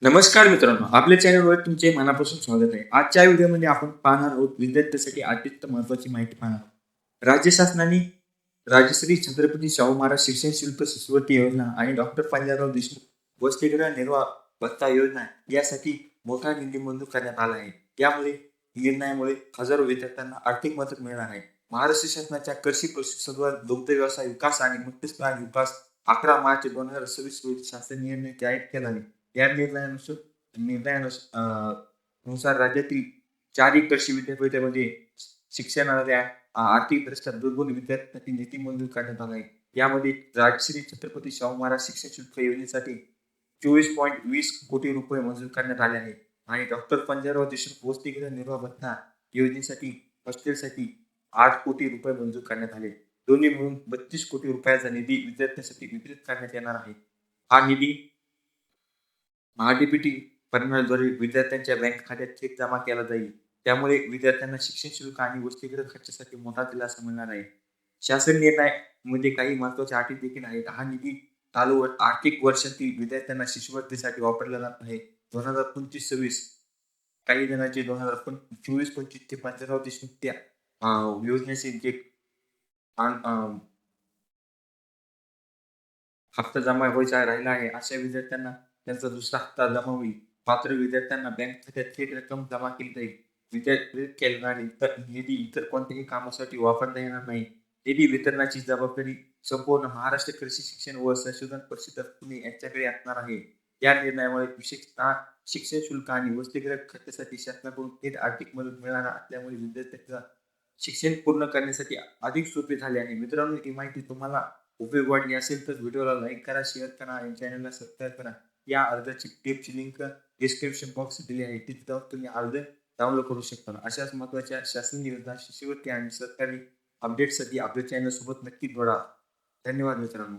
नमस्कार मित्रांनो, आपल्या चॅनलवर तुमचे मनापासून स्वागत आहे. आजच्या व्हिडिओमध्ये आपण पाहणार आहोत विद्यार्थ्यांसाठी अत्यंत महत्त्वाची माहिती पाहणार आहोत. राज्य शासनाने राजश्री छत्रपती शाहू महाराज शिक्षण शुल्क शिष्यवृत्ती योजना आणि डॉक्टर पंजाबराव देशमुख वसतिगृह निर्वाह भत्ता योजना यासाठी मोठा निधी मंजूर करण्यात आला आहे. यामुळे निर्णयामुळे हजारो विद्यार्थ्यांना आर्थिक मदत मिळणार आहे. महाराष्ट्र शासनाच्या कृषी पशुसंवर्धन दुग्ध व्यवसाय विकास आणि मत्स्यपालन विकास 11 मार्च 2026 रोजी शासन निर्णय जाहीर केला आहे. या निर्णयानुसार राज्यातील 4 कृषी विद्यापीठामध्ये शिक्षणाच्या आर्थिकदृष्ट्या दुर्बल विद्यार्थ्यांसाठी निधी मंजूर करण्यात आला आहे. यामध्ये राजश्री छत्रपती शाहू महाराज शिक्षण शुल्क योजनेसाठी 24.20 कोटी रुपये मंजूर करण्यात आले आहेत आणि डॉक्टर पंजाबराव देशमुख वसतिगृह निर्वाह भत्ता योजनेसाठी हॉस्टेलसाठी 8 कोटी रुपये मंजूर करण्यात आले. दोन्ही मिळून 32 कोटी रुपयाचा निधी विद्यार्थ्यांसाठी वितरित करण्यात येणार आहे. हा निधी महाडीबीटी प्रणालीद्वारे विद्यार्थ्यांच्या बँक खात्यात थेट जमा केला जाईल. त्यामुळे विद्यार्थ्यांना शिक्षण शुल्क आणि वसतिगृह खर्चासाठी मोठा दिलासा मिळणार आहे. शासन निर्णयामध्ये काही महत्त्वाच्या अटी देखील आहेत. हा निधी चालू आर्थिक वर्षातील विद्यार्थ्यांना शिष्यवृत्तीसाठी वापरला जात आहे. 2025-26 काही जणांचे 2024-25 ते पंजाबराव देशमुख त्या योजनेचे जे हप्ता जमा व्हायचा राहिला आहे अशा विद्यार्थ्यांना त्यांचा दुसरा हप्ता जमा होईल. मात्र विद्यार्थ्यांना बँक खात्यात थेट रक्कम जमा केली जाईल. विद्यार्थी केलेला निधी इतर कोणत्याही कामासाठी वापरता येणार नाही. निधी वितरणाची जबाबदारी संपूर्ण महाराष्ट्र कृषी शिक्षण व संशोधन परिषद पुणे यांच्याकडे असणार आहे. या निर्णयामुळे विशेषतः शिक्षण शुल्क आणि वसतिगृह खर्चासाठी शासनाकडून थेट आर्थिक मदत मिळणार असल्यामुळे विद्यार्थ्यांचा शिक्षण पूर्ण करण्यासाठी अधिक सोपे झाले आहे. मित्रांनो, ही माहिती तुम्हाला उपयोग वाटली असेल तर व्हिडिओला लाईक करा, शेअर करा आणि चॅनलला सबस्क्राईब करा. या अर्जाची टेपची लिंक डिस्क्रिप्शन बॉक्स दिली आहे, तिथे जाऊन तुम्ही अर्ज डाउनलोड करू शकता. अशाच महत्त्वाच्या शासन योजना, शिष्यवृत्ती आणि सरकारी अपडेटसाठी आपल्या चॅनल सोबत नक्की जोडा. धन्यवाद मित्रांनो.